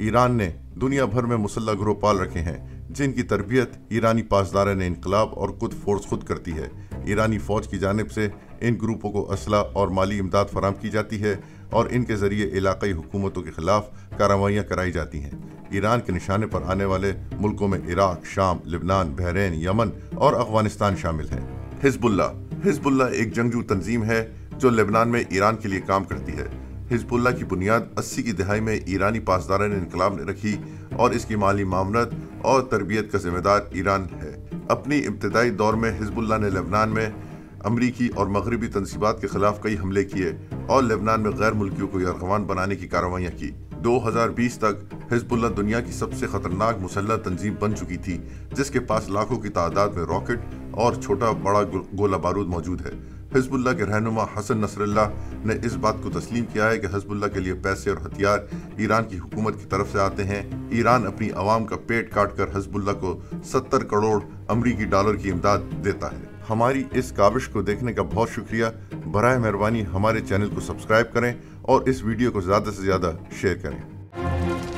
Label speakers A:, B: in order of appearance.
A: Iran ने दुनिया भर में मुसल्लह गिरोह पाल रखे हैं जिनकी तरबियत ईरानी पासदारान इनकलाब और खुद फोर्स खुद करती है। ईरानी फौज की जानिब से इन ग्रुपों को असला और माली इमदाद फराम की जाती है और इनके जरिए इलाकाई हुकूमतों के खिलाफ कार्रवाइयाँ कराई जाती हैं। ईरान के निशाने पर आने वाले मुल्कों में इराक, शाम, लिबनान, बहरीन, यमन और अफगानिस्तान शामिल हैं। हिजबुल्लाह एक जंगजू तंजीम है जो लेबनान में ईरान के लिए काम करती है। हिजबुल्लाह की बुनियाद 80 की दहाई में ईरानी पासदारान इनकलाब ने रखी और इसकी माली मामलत और तरबियत का जिम्मेदार ईरान है। अपनी इब्तदाई दौर में हिजबुल्लाह ने लेबनान में अमरीकी और मगरबी तंसीबात के खिलाफ कई हमले किए और लेबनान में गैर मुल्कियों को यरगवान बनाने की कार्रवाइयाँ की। 2020 तक हिजबुल्लाह दुनिया की सबसे खतरनाक मुसल्लह तंजीम बन चुकी थी, जिसके पास लाखों की तादाद में रॉकेट और छोटा बड़ा गोला बारूद मौजूद है। हिजबुल्लाह के रहनुमा हसन नसरल्लाह ने इस बात को तस्लीम किया है कि हिजबुल्लाह के लिए पैसे और हथियार ईरान की हुकूमत की तरफ से आते हैं। ईरान अपनी आवाम का पेट काट कर हिजबुल्लाह को 70 करोड़ अमरीकी डॉलर की इमदाद देता है। हमारी इस काविश को देखने का बहुत शुक्रिया। बराए मेहरबानी हमारे चैनल को सब्सक्राइब करें और इस वीडियो को ज़्यादा से ज़्यादा शेयर करें।